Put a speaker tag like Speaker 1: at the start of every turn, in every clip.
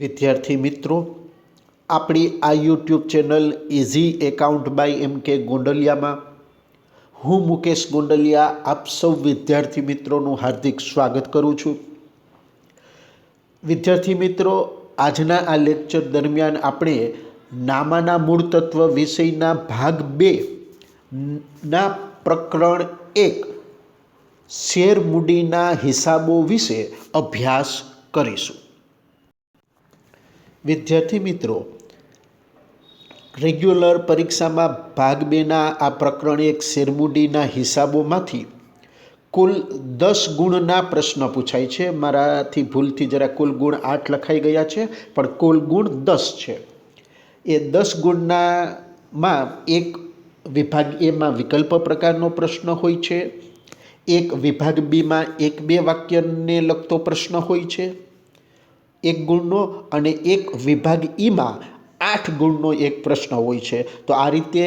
Speaker 1: વિદ્યાર્થી મિત્રો, આપણી આ YouTube channel easy account by MK ગોંડલિયામાં હું મુકેશ ગોંડલિયા આપ સૌ વિદ્યાર્થી મિત્રોનું હાર્દિક સ્વાગત કરું છું. વિદ્યાર્થી મિત્રો, આજના આ લેક્ચર દરમિયાન આપણે નામાના મૂળ તત્વ વિષયના ભાગ 2 ના પ્રકરણ 1 શેર મૂડીના હિસાબો વિશે અભ્યાસ કરીશું. વિદ્યાર્થી મિત્રો, રેગ્યુલર પરીક્ષામાં ભાગ 2ના આ પ્રકરણ 1 શેરમૂડીના હિસાબોમાંથી કુલ 10 ગુણના પ્રશ્ન પૂછાય છે. મારાથી ભૂલથી જરા કુલ ગુણ 8 લખાઈ ગયા છે, પણ કુલ ગુણ 10 છે. એ 10 ગુણનામાં એક વિભાગ એમાં વિકલ્પ પ્રકારનો પ્રશ્ન હોય છે, એક વિભાગ બીમાં 1-2 વાક્યને લગતો પ્રશ્ન હોય છે 1 ગુણનો, અને એક વિભાગ ઈમાં 8 ગુણનો એક પ્રશ્ન હોય છે. તો આ રીતે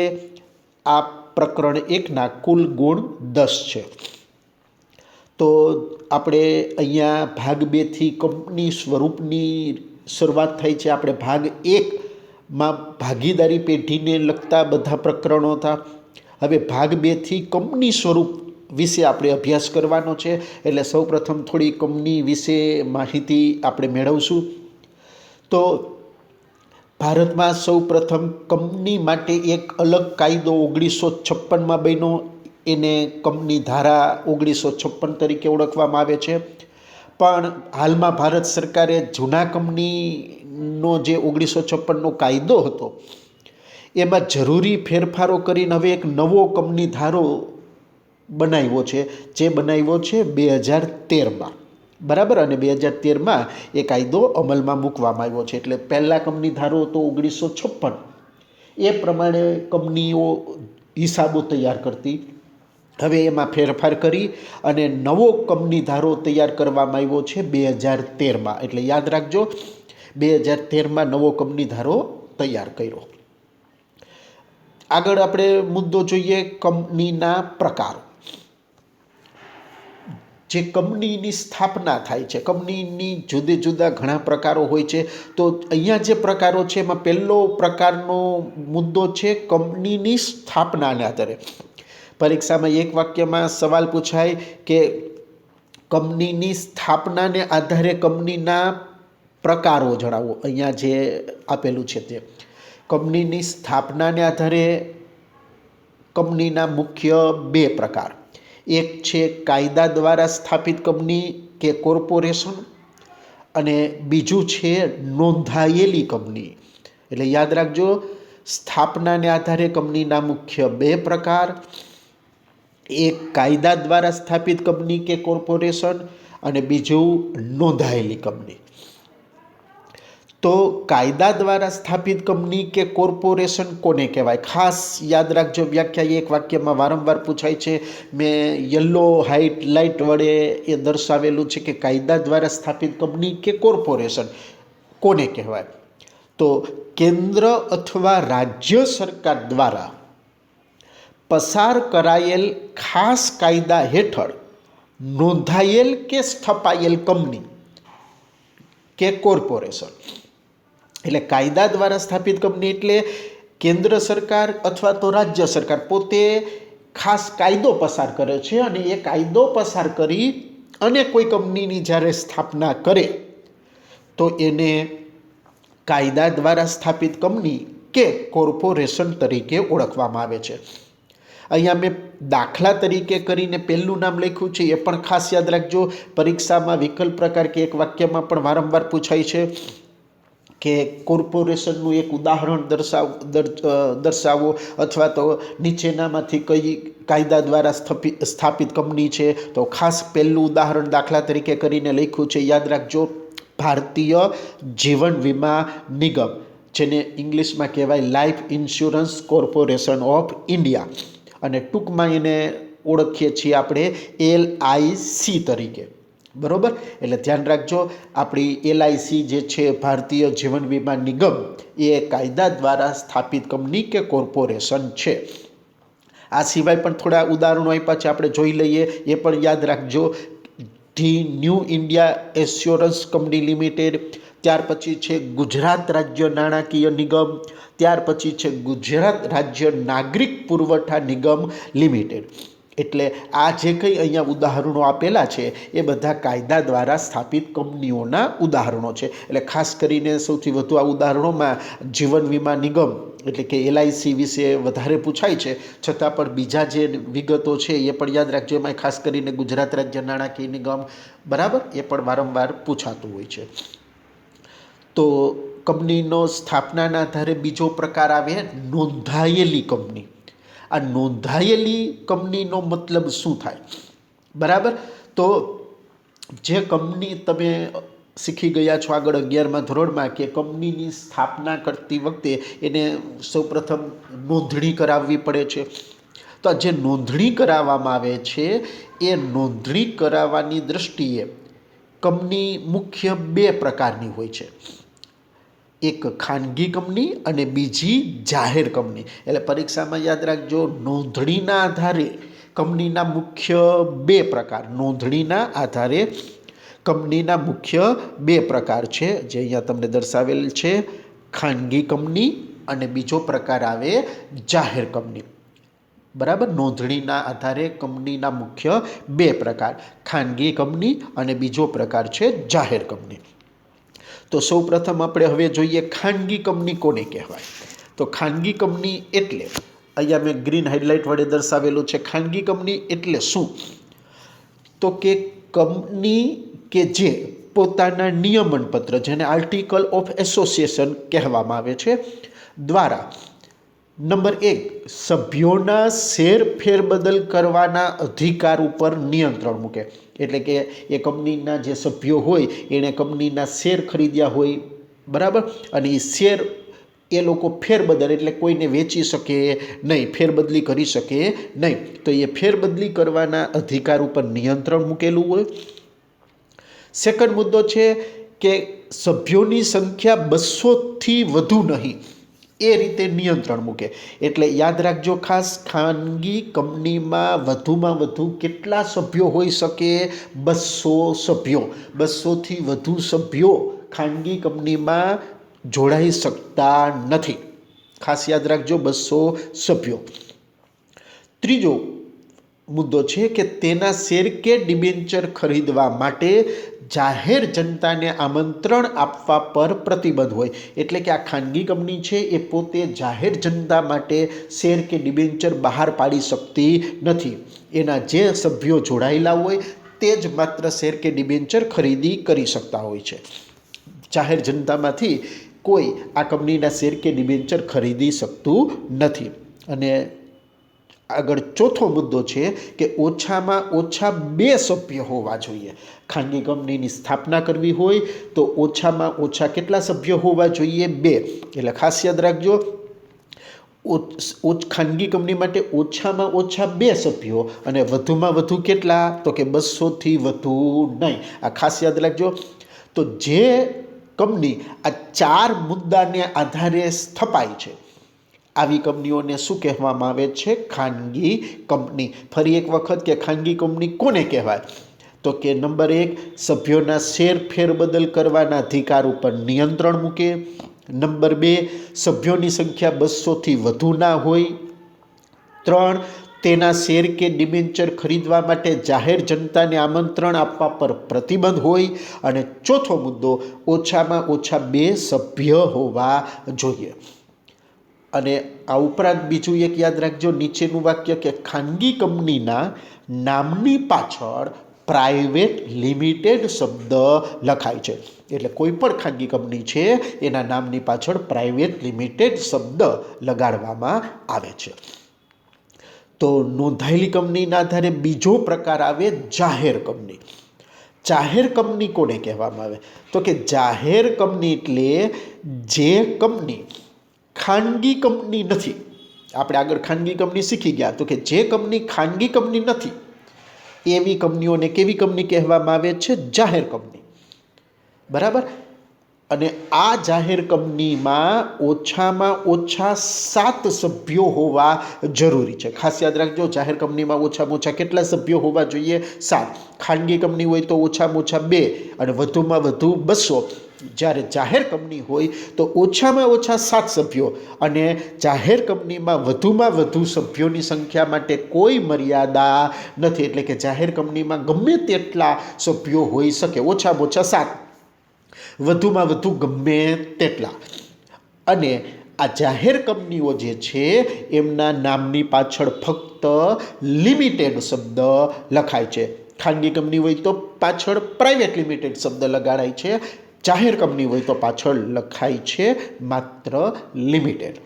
Speaker 1: આ પ્રકરણ 1ના કુલ ગુણ 10 છે. તો આપણે અહીંયા ભાગ 2થી કંપની સ્વરૂપની શરૂઆત થાય છે. આપણે ભાગ 1માં ભાગીદારી પેઢીને લગતા બધા પ્રકરણો હતા. હવે ભાગ 2થી કંપની સ્વરૂપ વિશે આપણે અભ્યાસ કરવાનો છે. એટલે સૌપ્રથમ થોડી કંપની વિશે માહિતી આપણે મેળવશું. તો ભારતમાં સૌપ્રથમ કંપની માટે એક અલગ કાયદો 1956માં બન્યો. એને કંપની ધારા 1956 તરીકે ઓળખવામાં આવે છે. પણ હાલમાં ભારત સરકારે જૂના કંપનીનો જે 1956નો કાયદો હતો એમાં જરૂરી ફેરફારો કરીને હવે એક નવો કંપની ધારો બનાવ્યો છે, જે બનાવ્યો છે 2013માં. બરાબર. અને 2013માં એ કાયદો અમલમાં મૂકવામાં આવ્યો છે. એટલે પહેલાં કંપની ધારો હતો 1956, એ પ્રમાણે કંપનીઓ હિસાબો તૈયાર કરતી. હવે એમાં ફેરફાર કરી અને નવો કંપની ધારો તૈયાર કરવામાં આવ્યો છે 2013માં. એટલે યાદ રાખજો, 2013માં નવો કંપની ધારો તૈયાર કર્યો. આગળ આપણે મુદ્દો જોઈએ કંપનીના પ્રકારો. જે કંપનીની સ્થાપના થાય છે, કંપનીની જુદા જુદા ઘણા પ્રકારો હોય છે. તો અહીંયા જે પ્રકારો છે એમાં પહેલો પ્રકારનો મુદ્દો છે કંપનીની સ્થાપનાને આધારે. પરીક્ષામાં એક વાક્યમાં સવાલ પૂછાય કે કંપનીની સ્થાપનાને આધારે કંપનીના પ્રકારો જણાવો. અહીંયા જે આપેલું છે તે કંપનીની સ્થાપનાને આધારે કંપનીના મુખ્ય 2 પ્રકાર. એક છે કાયદા દ્વારા સ્થાપિત કંપની કે કોર્પોરેશન, અને બીજું છે નોંધાયેલી કંપની. એટલે યાદ રાખજો, સ્થાપનાને આધારે કંપનીના મુખ્ય 2 પ્રકાર. એક કાયદા દ્વારા સ્થાપિત કંપની કે કોર્પોરેશન, અને બીજું નોંધાયેલી કંપની. તો કાયદા દ્વારા સ્થાપિત કંપની કે કોર્પોરેશન કોને કહેવાય? ખાસ યાદ રાખજો, વ્યાખ્યા એક વાક્યમાં વારંવાર પૂછાય છે. મેં યલો હાઇલાઇટ વડે એ દર્શાવેલું છે કે કાયદા દ્વારા સ્થાપિત કંપની કે કોર્પોરેશન કોને કહેવાય? તો કેન્દ્ર અથવા રાજ્ય સરકાર દ્વારા પસાર કરાયેલ ખાસ કાયદા હેઠળ નોંધાયેલ કે સ્થપાયેલ કંપની કે કોર્પોરેશન. એટલે કાયદા દ્વારા સ્થાપિત કંપની એટલે કેન્દ્ર સરકાર અથવા તો રાજ્ય સરકાર પોતે ખાસ કાયદો પસાર કરે છે, અને એ કાયદો પસાર કરી અને કોઈ કંપનીની જ્યારે સ્થાપના કરે તો એને કાયદા દ્વારા સ્થાપિત કંપની કે કોર્પોરેશન તરીકે ઓળખવામાં આવે છે. અહીંયા મેં દાખલા તરીકે કરીને પહેલું નામ લખ્યું છે, એ પણ ખાસ યાદ રાખજો. પરીક્ષામાં વિકલ્પ પ્રકાર કે એક વાક્યમાં પણ વારંવાર પૂછાય છે કે કોર્પોરેશનનું એક ઉદાહરણ દર્શાવો, અથવા તો નીચેનામાંથી કઈ કાયદા દ્વારા સ્થાપિત કંપની છે. તો ખાસ પહેલું ઉદાહરણ દાખલા તરીકે કરીને લખ્યું છે, યાદ રાખજો, ભારતીય જીવન વીમા નિગમ, જેને ઇંગ્લિશમાં કહેવાય life insurance corporation of India, અને ટૂંકમાં એને ઓળખીએ છીએ આપણે LIC તરીકે. બરાબર. એટલે ધ્યાન રાખજો, આપણી LIC જે છે ભારતીય જીવન વીમા નિગમ, એ કાયદા દ્વારા સ્થાપિત કંપની કે કોર્પોરેશન છે. આ સિવાય પણ થોડા ઉદાહરણો આપ્યા છે, આપણે જોઈ લઈએ. એ પણ યાદ રાખજો. The new India assurance company limited, ત્યાર પછી છે ગુજરાત રાજ્ય નાણાકીય નિગમ, ત્યાર પછી છે ગુજરાત રાજ્ય નાગરિક પુરવઠા નિગમ લિમિટેડ. એટલે આ જે કંઈ અહીંયા ઉદાહરણો આપેલા છે એ બધા કાયદા દ્વારા સ્થાપિત કંપનીઓના ઉદાહરણો છે. એટલે ખાસ કરીને સૌથી વધુ આ ઉદાહરણોમાં જીવન વીમા નિગમ એટલે કે LIC વિશે વધારે પૂછાય છે, છતાં પણ બીજા જે વિગતો છે એ પણ યાદ રાખજો. એમાં ખાસ કરીને ગુજરાત રાજ્ય નાણાકીય નિગમ, બરાબર, એ પણ વારંવાર પૂછાતું હોય છે. તો કંપનીનો સ્થાપનાના આધારે બીજો પ્રકાર આવે નોંધાયેલી કંપની. આ નોંધાયેલી કંપનીનો મતલબ શું થાય? બરાબર, તો જે કંપની તમે શીખી ગયા છો આગળ 11મા ધોરણમાં કે કંપનીની સ્થાપના કરતી વખતે એને સૌપ્રથમ નોંધણી કરાવવી પડે છે. તો આ જે નોંધણી કરાવવામાં આવે છે એ નોંધણી કરાવવાની દૃષ્ટિએ કંપની મુખ્ય બે પ્રકારની હોય છે. એક ખાનગી કંપની અને બીજી જાહેર કંપની. એટલે પરીક્ષામાં યાદ રાખજો, નોંધણીના આધારે કંપનીના મુખ્ય બે પ્રકાર, નોંધણીના આધારે કંપનીના મુખ્ય બે પ્રકાર છે, જે અહીંયા તમને દર્શાવેલ છે. ખાનગી કંપની અને બીજો પ્રકાર આવે જાહેર કંપની. બરાબર, નોંધણીના આધારે કંપનીના મુખ્ય બે પ્રકાર, ખાનગી કંપની અને બીજો પ્રકાર છે જાહેર કંપની. તો સૌપ્રથમ આપણે હવે જોઈએ ખાનગી કંપની કોને કહેવાય. તો ખાનગી કંપની એટલે અહીંયા મેં ગ્રીન હાઇલાઇટ વડે દર્શાવેલું છે. ખાનગી કંપની એટલે શું? તો કે કંપની કે જે પોતાના નિયમન પત્ર, જેને આર્ટિકલ ઓફ એસોસિએશન કહેવામાં આવે છે, દ્વારા નંબર 1 સભ્યોના શેર ફેરબદલ કરવાના અધિકાર ઉપર નિયંત્રણ મૂકે. એટલે કે એ કંપનીના જે સભ્યો હોય એણે કંપનીના શેર ખરીદ્યા હોય, બરાબર, અને એ શેર એ લોકો ફેરબદલ એટલે કોઈને વેચી શકે નહીં, ફેરબદલી કરી શકે નહીં. તો એ ફેરબદલી કરવાના અધિકાર ઉપર નિયંત્રણ મૂકેલું હોય. સેકન્ડ મુદ્દો છે કે સભ્યોની સંખ્યા 200થી વધુ નહીં, એ રીતે નિયંત્રણ મૂકે. એટલે યાદ રાખજો ખાસ, ખાનગી કંપનીમાં વધુમાં વધુ કેટલા સભ્યો હોઈ શકે? 200 સભ્યો. 200થી વધુ સભ્યો ખાનગી કંપનીમાં જોડાઈ શકતા નથી. ખાસ યાદ રાખજો, 200 સભ્યો. ત્રીજો મુદ્દો છે કે તેના શેર કે ડિબેન્ચર ખરીદવા માટે જાહેર જનતાને આમંત્રણ આપવા પર પ્રતિબંધ હોય. એટલે કે આ ખાનગી કંપની છે એ પોતે જાહેર જનતા માટે શેર કે ડિબેન્ચર બહાર પાડી શકતી નથી. એના જે સભ્યો જોડાયેલા હોય તે જ માત્ર શેર કે ડિબેન્ચર ખરીદી કરી શકતા હોય છે. જાહેર જનતામાંથી કોઈ આ કંપનીના શેર કે ડિબેન્ચર ખરીદી શકતું નથી. અને આગળ ચોથો મુદ્દો છે કે ઓછામાં ઓછા 2 સભ્ય હોવા જોઈએ. ખાનગી કંપનીની સ્થાપના કરવી હોય તો ઓછામાં ઓછા કેટલા સભ્યો હોવા જોઈએ? 2. એટલે ખાસ યાદ રાખજો, ખાનગી કંપની માટે ઓછામાં ઓછા 2 સભ્યો અને વધુમાં વધુ કેટલા? તો કે 200થી વધુ નહીં. આ ખાસ યાદ રાખજો. તો જે કંપની આ 4 મુદ્દાને આધારે સ્થપાય છે, આવી કંપનીઓને શું કહેવામાં આવે છે? ખાનગી કંપની. ફરી એક વખત કે ખાનગી કંપની કોને કહેવાય? તો કે નંબર 1 સભ્યોના શેર ફેરબદલ કરવાના અધિકાર ઉપર નિયંત્રણ મૂકે. નંબર 2 સભ્યોની સંખ્યા 200થી વધુ ના હોય. 3 તેના શેર કે ડિબેન્ચર ખરીદવા માટે જાહેર જનતાને આમંત્રણ આપવા પર પ્રતિબંધ હોય. અને ચોથો મુદ્દો, ઓછામાં ઓછા 2 સભ્ય હોવા જોઈએ. અને આ ઉપરાંત બીજું એક યાદ રાખજો, નીચેનું વાક્ય કે ખાનગી કંપનીના નામની પાછળ પ્રાઇવેટ લિમિટેડ શબ્દ લખાય છે. એટલે કોઈ પણ ખાનગી કંપની છે એના નામની પાછળ પ્રાઇવેટ લિમિટેડ શબ્દ લગાડવામાં આવે છે. તો નોંધાયેલી કંપનીના આધારે બીજો પ્રકાર આવે જાહેર કંપની. જાહેર કંપની કોને કહેવામાં આવે? તો કે જાહેર કંપની એટલે જે કંપની ખાનગી કંપની નથી. આપણે આગળ ખાનગી કંપની શીખી ગયા. તો કે જે કંપની ખાનગી કંપની નથી એવી કંપનીઓને કેવી કંપની કહેવામાં આવે છે? જાહેર કંપની. બરાબર. અને આ જાહેર કંપનીમાં ઓછામાં ઓછા 7 સભ્યો હોવા જરૂરી છે. ખાસ યાદ રાખજો, જાહેર કંપનીમાં ઓછામાં ઓછા કેટલા સભ્યો હોવા જોઈએ? 7. ખાનગી કંપની હોય તો ઓછામાં ઓછા 2 અને વધુમાં વધુ 200. જ્યારે જાહેર કંપની હોય તો ઓછામાં ઓછા 7 સભ્યો અને જાહેર કંપનીમાં વધુમાં વધુ સભ્યોની સંખ્યા માટે કોઈ મર્યાદા નથી. એટલે કે જાહેર કંપનીમાં ગમે તેટલા સભ્યો હોઈ શકે, ઓછામાં ઓછા 7, વધુમાં વધુ ગમે તેટલા. અને આ જાહેર કંપનીઓ જે છે એમના નામની પાછળ ફક્ત લિમિટેડ શબ્દ લખાય છે. ખાનગી કંપની હોય તો પાછળ પ્રાઇવેટ લિમિટેડ શબ્દ લગાડાય છે, જાહેર કંપની હોય તો પાછળ લખાય છે માત્ર લિમિટેડ.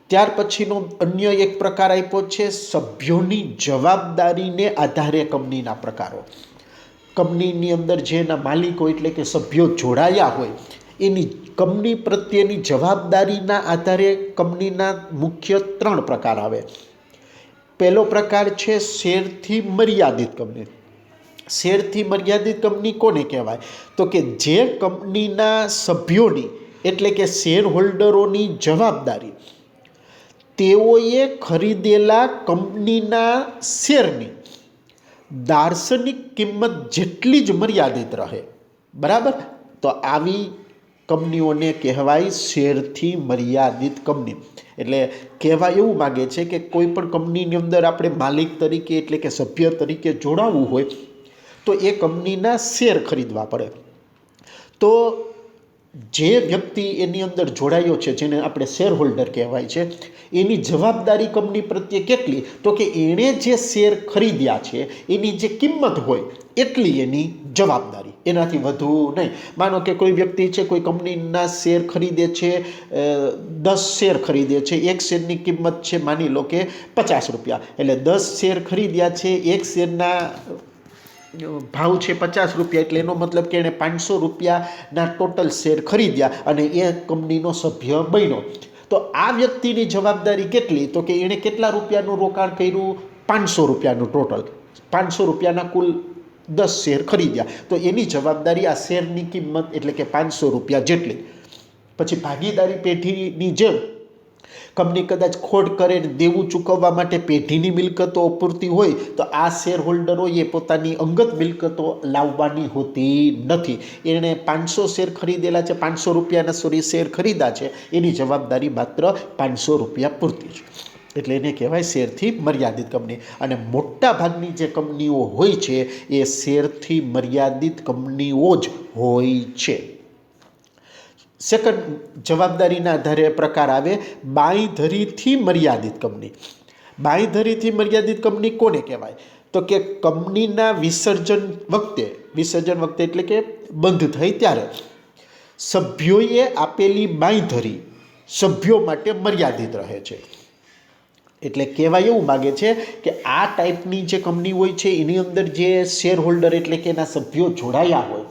Speaker 1: ત્યાર પછીનો અન્ય એક પ્રકાર આપ્યો છે સભ્યોની જવાબદારીને આધારે કંપનીના પ્રકારો. કંપનીની અંદર જેના માલિકો એટલે કે સભ્યો જોડાયા હોય એની કંપની પ્રત્યેની જવાબદારીના આધારે કંપનીના મુખ્ય 3 પ્રકાર આવે. પહેલો પ્રકાર છે શેરથી મર્યાદિત કંપની. શેરથી મર્યાદિત કંપની કોને કહેવાય? તો કે જે કંપનીના સભ્યોની એટલે કે શેર હોલ્ડરોની જવાબદારી તેઓએ ખરીદેલા કંપનીના શેરની દાર્શનિક કિંમત જેટલી જ મર્યાદિત રહે. બરાબર? તો આવી કંપનીઓને કહેવાય શેરથી મર્યાદિત કંપની. એટલે કહેવા એવું માગે છે કે કોઈ પણ કંપનીની અંદર આપણે માલિક તરીકે એટલે કે સભ્ય તરીકે જોડાવવું હોય તો એ કંપનીના શેર ખરીદવા પડે. તો જે વ્યક્તિ એની અંદર જોડાયો છે, જેને આપણે શેર હોલ્ડર કહેવાય છે, એની જવાબદારી કંપની પ્રત્યે કેટલી? તો કે એણે જે શેર ખરીદ્યા છે એની જે કિંમત હોય એટલી એની જવાબદારી, એનાથી વધુ નહીં. માનો કે કોઈ વ્યક્તિ છે, કોઈ કંપનીના શેર ખરીદે છે, 10 શેર ખરીદે છે, એક શેરની કિંમત છે માની લો કે 50 રૂપિયા, એટલે 10 શેર ખરીદ્યા છે, એક શેરના ભાવ છે 50 રૂપિયા, એટલે એનો મતલબ કે એણે 500 રૂપિયાના ટોટલ શેર ખરીદ્યા અને એ કંપનીનો સભ્ય બન્યો. તો આ વ્યક્તિની જવાબદારી કેટલી? તો કે એણે કેટલા રૂપિયાનું રોકાણ કર્યું? 500 રૂપિયાનું ટોટલ, 500 રૂપિયાના કુલ 10 શેર ખરીદ્યા. તો એની જવાબદારી આ શેરની કિંમત એટલે કે 500 રૂપિયા જેટલી. પછી ભાગીદારી પેઢીની જેમ કંપની કદાચ ખોટ કરે ને દેવું ચૂકવવા માટે પેઢીની મિલકતો અપૂરતી હોય તો આ શેર હોલ્ડરોએ પોતાની અંગત મિલકતો લાવવાની હોતી નથી. એણે 500 શેર ખરીદેલા છે, 500 રૂપિયાના શેર ખરીદા છે, એની જવાબદારી માત્ર 500 રૂપિયા પૂરતી છે. એટલે એને કહેવાય શેરથી મર્યાદિત કંપની. અને મોટા ભાગની જે કંપનીઓ હોય છે એ શેરથી મર્યાદિત કંપનીઓ જ હોય છે. સેકન્ડ જવાબદારીના આધારે પ્રકાર આવે બાંયધરીથી મર્યાદિત કંપની. બાંયધરીથી મર્યાદિત કંપની કોને કહેવાય? તો કે કંપનીના વિસર્જન વખતે એટલે કે બંધ થઈ ત્યારે સભ્યોએ આપેલી બાંયધરી સભ્યો માટે મર્યાદિત રહે છે. એટલે કહેવાય એવું માગે છે કે આ ટાઈપની જે કંપની હોય છે એની અંદર જે શેર હોલ્ડર એટલે કે એના સભ્યો જોડાયા હોય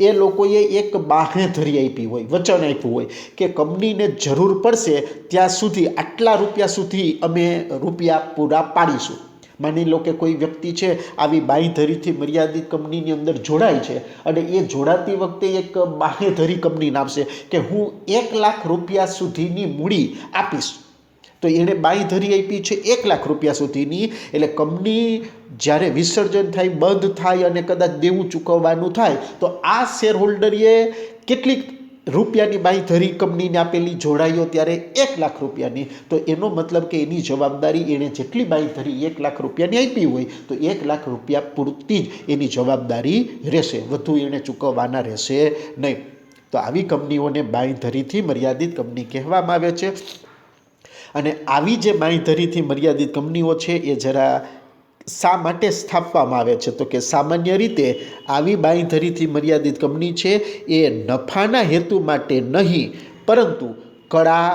Speaker 1: એ લોકોએ એક બાંહેધરી આપી હોય, વચન આપ્યું હોય કે કંપનીને જરૂર પડશે ત્યાં સુધી આટલા રૂપિયા સુધી અમે રૂપિયા પૂરા પાડીશું. માની લો કે કોઈ વ્યક્તિ છે આવી બાંયધરીથી મર્યાદિત કંપનીની અંદર જોડાય છે અને એ જોડાતી વખતે એક બાંહેધરી કંપની નાખશે કે હું 1 લાખ રૂપિયા સુધીની મૂડી આપીશ. તો એણે બાંયધરી આપી છે 1 લાખ રૂપિયા સુધીની. એટલે કંપની જ્યારે વિસર્જન થાય, બંધ થાય અને કદાચ દેવું ચૂકવવાનું થાય તો આ શેર હોલ્ડરે કેટલીક રૂપિયાની બાંયધરી કંપનીને આપેલી, જોડાયો ત્યારે 1 લાખ રૂપિયાની. તો એનો મતલબ કે એની જવાબદારી એણે જેટલી બાંયધરી 1 લાખ રૂપિયાની આપી હોય તો 1 લાખ રૂપિયા પૂરતી જ એની જવાબદારી રહેશે, વધુ એણે ચૂકવવાના રહેશે નહીં. તો આવી કંપનીઓને બાંયધરીથી મર્યાદિત કંપની કહેવામાં આવે છે. અને આવી જે બાંયધરીથી મર્યાદિત કંપનીઓ છે એ જરા શા માટે સ્થાપવામાં આવે છે? તો કે સામાન્ય રીતે આવી બાંયધરીથી મર્યાદિત કંપની છે એ નફાના હેતુ માટે નહીં પરંતુ કળા,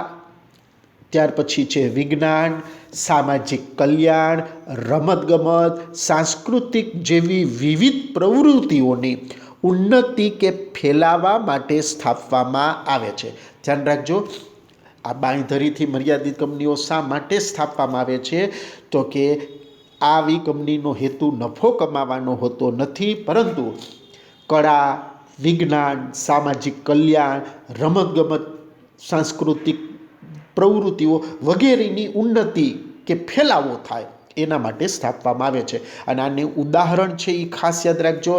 Speaker 1: ત્યાર પછી છે વિજ્ઞાન, સામાજિક કલ્યાણ, રમતગમત, સાંસ્કૃતિક જેવી વિવિધ પ્રવૃત્તિઓની ઉન્નતિ કે ફેલાવા માટે સ્થાપવામાં આવે છે. ધ્યાન રાખજો, આ બાંયધરીથી મર્યાદિત કંપનીઓ શા માટે સ્થાપવામાં આવે છે? તો કે આવી કંપનીનો હેતુ નફો કમાવાનો હોતો નથી પરંતુ કળા, વિજ્ઞાન, સામાજિક કલ્યાણ, રમતગમત, સાંસ્કૃતિક પ્રવૃત્તિઓ વગેરેની ઉન્નતિ કે ફેલાવો થાય એના માટે સ્થાપવામાં આવે છે. અને આનું ઉદાહરણ છે એ ખાસ યાદ રાખજો.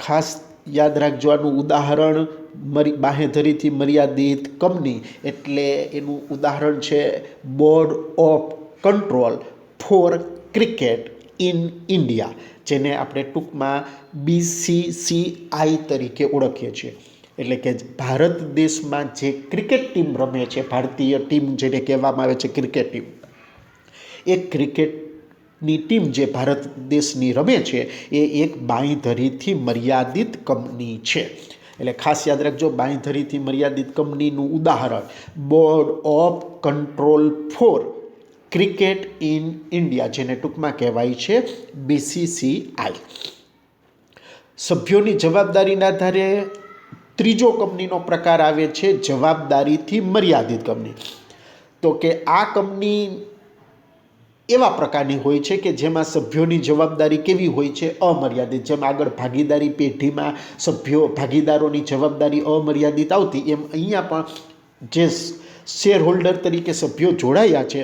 Speaker 1: ખાસ યાદ રાખજો, આનું ઉદાહરણ બાંહેધરીથી મર્યાદિત કંપની એટલે એનું ઉદાહરણ છે Board of Control for Cricket in India, જેને આપણે ટૂંકમાં BCCI તરીકે ઓળખીએ છીએ. એટલે કે ભારત દેશમાં જે ક્રિકેટ ટીમ રમે છે, ભારતીય ટીમ જેને કહેવામાં આવે છે ક્રિકેટ ટીમ, એ ક્રિકેટની ટીમ જે ભારત દેશની રમે છે એ એક બાંયધરીથી મર્યાદિત કંપની છે. એટલે ખાસ યાદ રાખજો, બાંયધરીથી મર્યાદિત કંપનીનું ઉદાહરણ Board of Control for Cricket in India, જેને ટૂંકમાં કહેવાય છે BCCI. સભ્યોની જવાબદારીના આધારે ત્રીજો કંપનીનો પ્રકાર આવે છે જવાબદારીથી મર્યાદિત કંપની. તો કે આ કંપની એવા પ્રકારની હોય છે કે જેમાં સભ્યોની જવાબદારી કેવી હોય છે? અમર્યાદિત. જેમ આગળ ભાગીદારી પેઢીમાં ભાગીદારોની જવાબદારી અમર્યાદિત આવતી, એમ અહીંયા પણ જે શેર હોલ્ડર તરીકે સભ્યો જોડાયા છે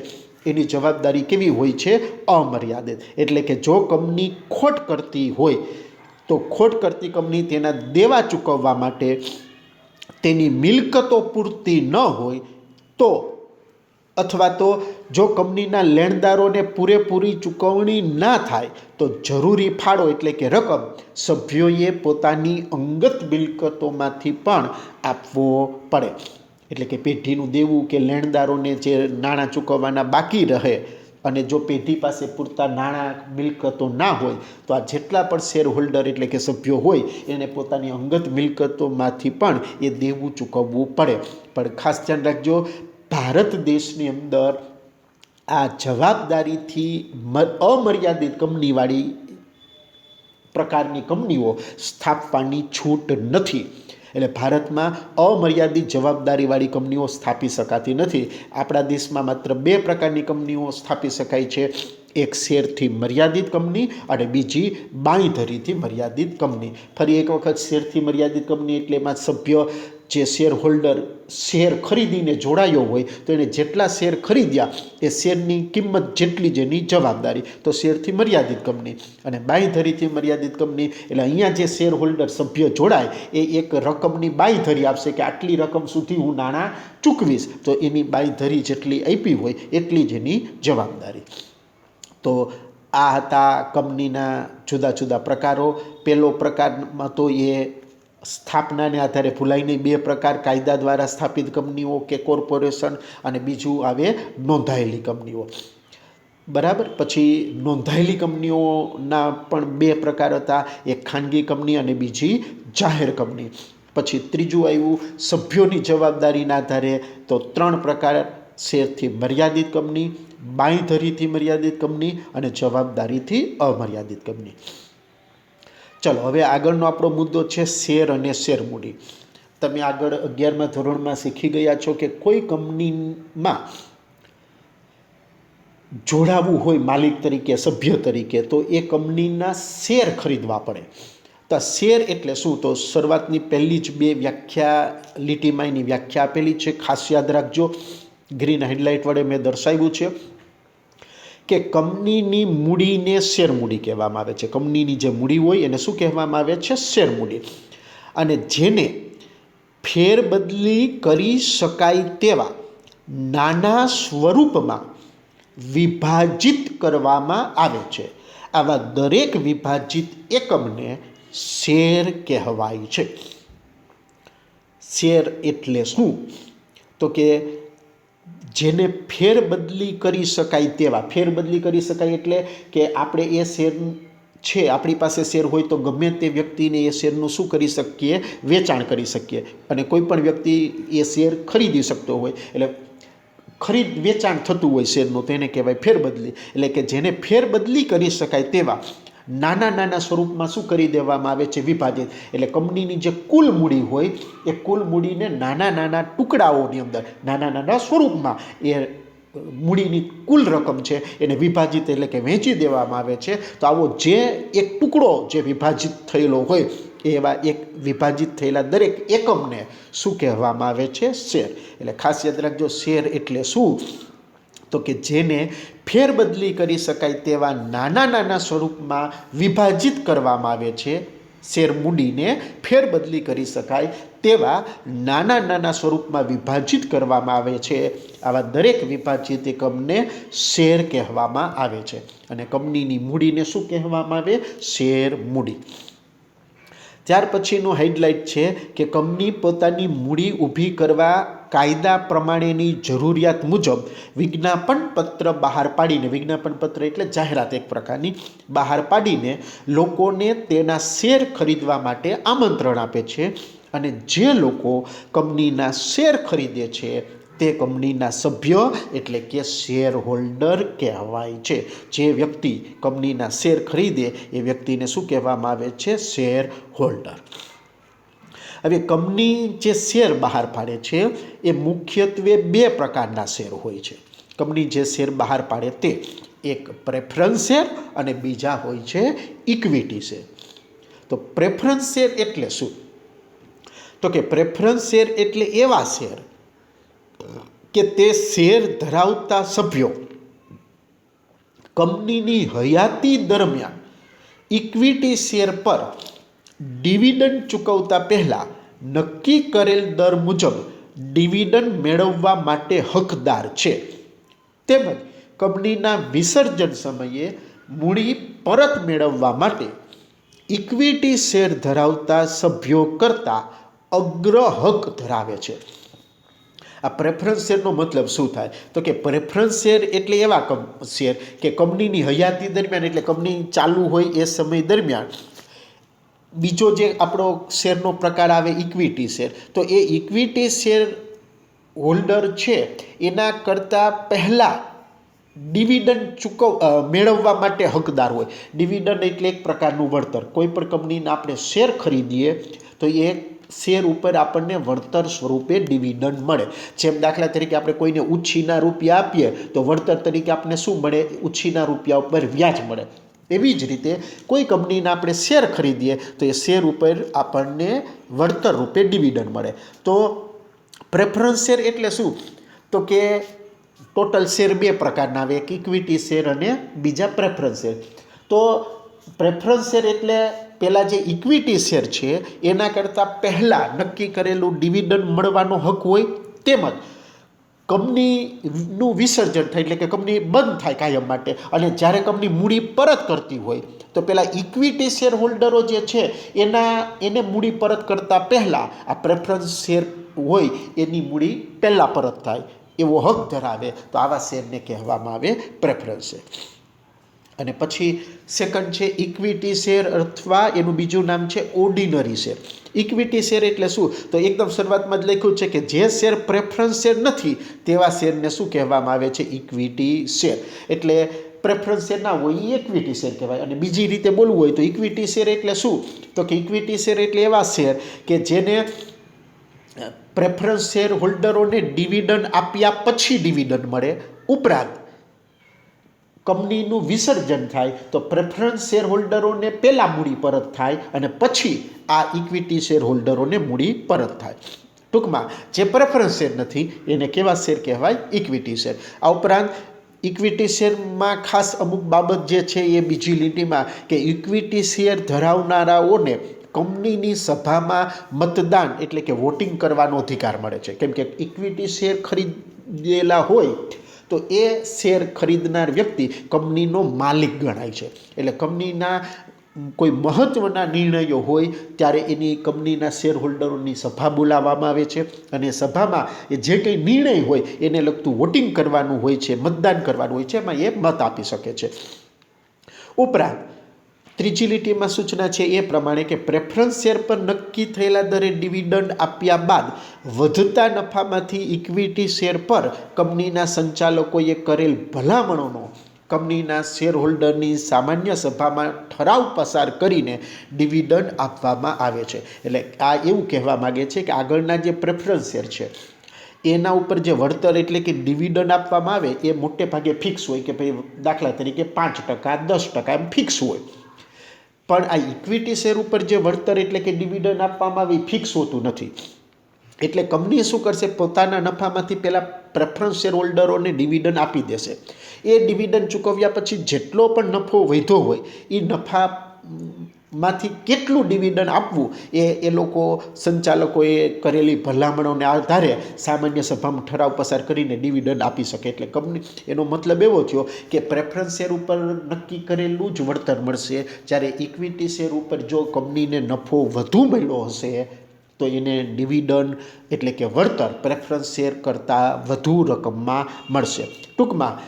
Speaker 1: એની જવાબદારી કેવી હોય છે? અમર્યાદિત. એટલે કે જો કંપની ખોટ કરતી હોય તો ખોટ કરતી કંપની તેના દેવા ચૂકવવા માટે તેની મિલકતો પૂરતી ન હોય તો, અથવા તો જો કંપનીના લેણદારોને પૂરેપૂરી ચૂકવણી ના થાય તો જરૂરી ફાળો એટલે કે રકમ સભ્યોએ પોતાની અંગત મિલકતોમાંથી પણ આપવો પડે. એટલે કે પેઢીનું દેવું કે લેણદારોને જે નાણાં ચૂકવવાના બાકી રહે અને જો પેઢી પાસે પૂરતા નાણાં મિલકતો ના હોય તો આ જેટલા પણ શેર હોલ્ડર એટલે કે સભ્યો હોય એને પોતાની અંગત મિલકતોમાંથી પણ એ દેવું ચૂકવવું પડે. પણ ખાસ ધ્યાન રાખજો, ભારત દેશની અંદર આ જવાબદારીથી અમર્યાદિત કંપનીવાળી પ્રકારની કંપનીઓ સ્થાપવાની છૂટ નથી. એટલે ભારતમાં અમર્યાદિત જવાબદારીવાળી કંપનીઓ સ્થાપી શકાતી નથી. આપણા દેશમાં માત્ર 2 પ્રકારની કંપનીઓ સ્થાપી શકાય છે. એક શેરથી મર્યાદિત કંપની અને બીજી બાંયધરીથી મર્યાદિત કંપની. ફરી એક વખત શેરથી મર્યાદિત કંપની એટલે એમાં સભ્ય જે શેર હોલ્ડર શેર ખરીદીને જોડાયો હોય તો એને જેટલા શેર ખરીદ્યા એ શેરની કિંમત જેટલી જેની જવાબદારી, તો શેરથી મર્યાદિત કંપની. અને બાંયધરીથી મર્યાદિત કંપની એટલે અહીંયા જે શેર હોલ્ડર સભ્ય જોડાય એ એક રકમની બાંયધરી આપશે કે આટલી રકમ સુધી હું નાણાં ચૂકવીશ, તો એની બાંયધરી જેટલી આપી હોય એટલી જ એની જવાબદારી. તો આ હતા કંપનીના જુદા જુદા પ્રકારો. પહેલો પ્રકારમાં તો એ સ્થાપનાને આધારે ભૂલાય નહીં, 2 પ્રકાર, કાયદા દ્વારા સ્થાપિત કંપનીઓ કે કોર્પોરેશન, અને બીજું આવે નોંધાયેલી કંપનીઓ. બરાબર. પછી નોંધાયેલી કંપનીઓના પણ 2 પ્રકાર હતા, એક ખાનગી કંપની અને બીજી જાહેર કંપની. પછી ત્રીજું આવ્યું સભ્યોની જવાબદારીના આધારે, તો 3 પ્રકાર: શેરથી મર્યાદિત કંપની, બાંયધરીથી મર્યાદિત કંપની અને જવાબદારીથી અમર્યાદિત કંપની. ચલો, હવે આગળનો આપણો મુદ્દો છે શેર અને શેર મૂડી. તમે આગળ 11મા ધોરણમાં શીખી ગયા છો કે કોઈ કંપનીમાં જોડાવવું હોય માલિક તરીકે, સભ્ય તરીકે, તો એ કંપનીના શેર ખરીદવા પડે. તો શેર એટલે શું? તો શરૂઆતની પહેલી જ 2 વ્યાખ્યા લીટીમાં એની વ્યાખ્યા આપેલી છે, ખાસ યાદ રાખજો. ગ્રીન હાઇલાઇટ વડે મેં દર્શાવ્યું છે કે કંપનીની મૂડીને શેર મૂડી કહેવામાં આવે છે. કંપનીની જે મૂડી હોય એને શું કહેવામાં આવે છે? શેર મૂડી. અને જેને ફેરબદલી કરી શકાય તેવા નાના સ્વરૂપમાં વિભાજિત કરવામાં આવે છે. આવા દરેક વિભાજિત એકમને શેર કહેવાય છે. શેર એટલે શું? તો કે જેને ફેરબદલી કરી શકાય તેવા. ફેરબદલી કરી શકાય એટલે કે આપણે એ શેર છે, આપણી પાસે શેર હોય તો ગમે તે વ્યક્તિને એ શેરનું શું કરી શકીએ? વેચાણ કરી શકીએ. અને કોઈ પણ વ્યક્તિ એ શેર ખરીદી શકતો હોય, એટલે ખરીદ વેચાણ થતું હોય શેરનું, તો એને કહેવાય ફેરબદલી. એટલે કે જેને ફેરબદલી કરી શકાય તેવા નાના નાના સ્વરૂપમાં શું કરી દેવામાં આવે છે? વિભાજિત. એટલે કંપનીની જે કુલ મૂડી હોય એ કુલ મૂડીને નાના નાના ટુકડાઓની અંદર, નાના નાના સ્વરૂપમાં એ મૂડીની કુલ રકમ છે એને વિભાજિત એટલે કે વહેંચી દેવામાં આવે છે. તો આવો જે એક ટુકડો જે વિભાજિત થયેલો હોય એવા એક વિભાજિત થયેલા દરેક એકમને શું કહેવામાં આવે છે? શેર. એટલે ખાસ યાદ રાખજો, શેર એટલે શું? તો કે જેને ફેરબદલી કરી શકાય તેવા નાના નાના સ્વરૂપમાં વિભાજિત કરવામાં આવે છે શેર મૂડીને ફેરબદલી કરી શકાય તેવા નાના નાના સ્વરૂપમાં વિભાજિત કરવામાં આવે છે. આવા દરેક વિભાજિત એકમને શેર કહેવામાં આવે છે. અને કંપનીની મૂડીને શું કહેવામાં આવે? શેર મૂડી. ત્યાર પછીનું હાઇલાઇટ છે કે કંપની પોતાની મૂડી ઊભી કરવા કાયદા પ્રમાણેની જરૂરિયાત મુજબ વિજ્ઞાપન પત્ર બહાર પાડીને, વિજ્ઞાપન પત્ર એટલે જાહેરાત એક પ્રકારની, બહાર પાડીને લોકોને તેના શેર ખરીદવા માટે આમંત્રણ આપે છે. અને જે લોકો કંપનીના શેર ખરીદે છે તે કંપનીના સભ્ય એટલે કે શેર હોલ્ડર કહેવાય છે. જે વ્યક્તિ કંપનીના શેર ખરીદે એ વ્યક્તિને શું કહેવામાં આવે છે? Share holder. હવે કંપની જે શેર બહાર પાડે છે એ મુખ્યત્વે બે પ્રકારના શેર હોય છે. કંપની જે શેર બહાર પાડે તે એક પ્રેફરન્સ શેર અને બીજા હોય છે ઇક્વિટી શેર. તો પ્રેફરન્સ શેર એટલે શું? તો કે પ્રેફરન્સ શેર એટલે એવા શેર કે તે શેર ધરાવતા સભ્યો કંપનીની હયાતી દરમિયાન ઇક્વિટી શેર પર ડિવિડન્ડ ચૂકવતા પહેલાં નક્કી કરેલ દર મુજબ ડિવિડન્ડ મેળવવા માટે હકદાર છે. તેમજ કંપનીના વિસર્જન સમયે મૂડી પરત મેળવવા માટે ઇક્વિટી શેર ધરાવતા સભ્યો કરતાં અગ્ર હક ધરાવે છે. આ પ્રેફરન્સ શેરનો મતલબ શું થાય? તો કે પ્રેફરન્સ શેર એટલે એવા શેર કે કંપનીની હયાતી દરમિયાન, એટલે કંપની ચાલુ હોય એ સમય દરમિયાન, બીજો જે આપણો શેરનો પ્રકાર આવે ઇક્વિટી શેર, તો એ ઇક્વિટી શેર હોલ્ડર છે એના કરતાં પહેલાં ડિવિડન્ડ મેળવવા માટે હકદાર હોય. ડિવિડન્ડ એટલે એક પ્રકારનું વળતર. કોઈ પણ કંપનીના આપણે શેર ખરીદીએ તો એ શેર ઉપર આપણને વળતર સ્વરૂપે ડિવિડન્ડ મળે. જેમ દાખલા તરીકે આપણે કોઈને ઉછીના રૂપિયા આપીએ તો વળતર તરીકે આપણને શું મળે? ઉછીના રૂપિયા ઉપર વ્યાજ મળે. એવી જ રીતે કોઈ કંપનીના આપણે શેર ખરીદીએ તો એ શેર ઉપર આપણને વળતર રૂપે ડિવિડન્ડ મળે. તો પ્રેફરન્સ શેર એટલે શું? તો કે ટોટલ શેર બે પ્રકારના આવે, એક ઇક્વિટી શેર અને બીજા પ્રેફરન્સ શેર. તો પ્રેફરન્સ શેર એટલે પહેલાં જે ઇક્વિટી શેર છે એના કરતાં પહેલાં નક્કી કરેલું ડિવિડન્ડ મળવાનો હક હોય. તેમજ કંપનીનું વિસર્જન થાય એટલે કે કંપની બંધ થાય કાયમ માટે, અને જ્યારે કંપની મૂડી પરત કરતી હોય તો પેલા ઇક્વિટી શેર હોલ્ડરો જે છે એને મૂડી પરત કરતાં પહેલાં આ પ્રેફરન્સ શેર હોય એની મૂડી પહેલાં પરત થાય એવો હક ધરાવે. તો આવા શેરને કહેવામાં આવે પ્રેફરન્સ શેર. અને પછી સેકન્ડ છે ઇક્વિટી શેર, અથવા એનું બીજું નામ છે ઓર્ડિનરી શેર. ઇક્વિટી શેર એટલે શું? તો એકદમ શરૂઆતમાં જ લખ્યું છે કે જે શેર પ્રેફરન્સ શેર નથી તેવા શેરને શું કહેવામાં આવે છે? Equity share. એટલે પ્રેફરન્સ શેર ના હોય એ ઇક્વિટી શેર કહેવાય. અને બીજી રીતે બોલવું હોય તો ઇક્વિટી શેર એટલે શું? તો કે ઇક્વિટી શેર એટલે એવા શેર કે જેને પ્રેફરન્સ શેર હોલ્ડરોને ડિવિડન્ડ આપ્યા પછી ડિવિડન્ડ મળે, ઉપરાંત કંપનીનું વિસર્જન થાય તો પ્રેફરન્સ શેર હોલ્ડરોને પહેલાં મૂડી પરત થાય અને પછી આ ઇક્વિટી શેર હોલ્ડરોને મૂડી પરત થાય. ટૂંકમાં જે પ્રેફરન્સ શેર નથી એને કેવા શેર કહેવાય? Equity share. આ ઉપરાંત ઇક્વિટી શેરમાં ખાસ અમુક બાબત જે છે એ બીજી લીટીમાં કે ઇક્વિટી શેર ધરાવનારાઓને કંપનીની સભામાં મતદાન એટલે કે વોટિંગ કરવાનો અધિકાર મળે છે. કેમ કે ઇક્વિટી શેર ખરીદેલા હોય તો એ શેર ખરીદનાર વ્યક્તિ કંપનીનો માલિક ગણાય છે. એટલે કંપનીના કોઈ મહત્ત્વના નિર્ણયો હોય ત્યારે એની કંપનીના શેર હોલ્ડરોની સભા બોલાવવામાં આવે છે, અને સભામાં એ જે કંઈ નિર્ણય હોય એને લગતું વોટિંગ કરવાનું હોય છે, મતદાન કરવાનું હોય છે, એમાં એ મત આપી શકે છે. ઉપરાંત ત્રીજી લીટીમાં સૂચના છે એ પ્રમાણે કે પ્રેફરન્સ શેર પર નક્કી થયેલા દરે ડિવિડન્ડ આપ્યા બાદ વધતા નફામાંથી ઇક્વિટી શેર પર કંપનીના સંચાલકોએ કરેલ ભલામણોનો કંપનીના શેર હોલ્ડરની સામાન્ય સભામાં ઠરાવ પસાર કરીને ડિવિડન્ડ આપવામાં આવે છે. એટલે આ એવું કહેવા માગે છે કે આગળના જે પ્રેફરન્સ શેર છે એના ઉપર જે વળતર એટલે કે ડિવિડન્ડ આપવામાં આવે એ મોટે ભાગે ફિક્સ હોય કે ભાઈ દાખલા તરીકે 5%, 10% એમ ફિક્સ હોય. પણ આ ઇક્વિટી શેર ઉપર જે વળતર એટલે કે ડિવિડન્ડ આપવામાં આવે એ ફિક્સ હોતું નથી. એટલે કંપની શું કરશે? પોતાના નફામાંથી પહેલાં પ્રેફરન્સ શેર હોલ્ડરોને ડિવિડન્ડ આપી દેશે. એ ડિવિડન્ડ ચૂકવ્યા પછી જેટલો પણ નફો વધ્યો હોય એ નફા માંથી કેટલું ડિવિડન્ડ આપવું એ લોકો સંચાલકોએ કરેલી ભલામણોને આધારે સામાન્ય સભામાં ઠરાવ પસાર કરીને ડિવિડન્ડ આપી શકે. એટલે કંપની, એનો મતલબ એવો થયો કે પ્રેફરન્સ શેર ઉપર નક્કી કરેલું જ વળતર મળશે, જ્યારે ઇક્વિટી શેર ઉપર જો કંપનીને નફો વધુ મળ્યો હશે તો એને ડિવિડન્ડ એટલે કે વળતર પ્રેફરન્સ શેર કરતાં વધુ રકમમાં મળશે. ટૂંકમાં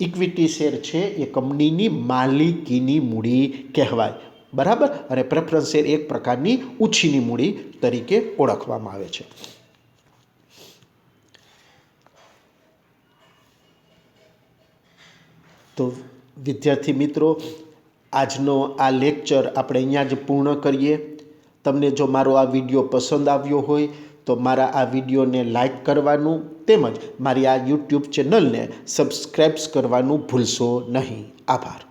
Speaker 1: ઇક્વિટી શેર છે એ કંપનીની માલિકીની મૂડી કહેવાય, બરાબર. અને પ્રેફરન્સ શેર એક પ્રકારની ઉછીની મૂડી તરીકે ઓળખવામાં આવે છે. તો વિદ્યાર્થી મિત્રો, આજનો આ લેક્ચર આપણે અહીંયા જ પૂર્ણ કરીએ. તમને જો મારો આ વિડીયો પસંદ આવ્યો હોય તો મારા આ વિડીયોને લાઈક કરવાનું તેમજ મારી આ યુટ્યુબ ચેનલને સબસ્ક્રાઈબ કરવાનું ભૂલશો નહીં. આભાર.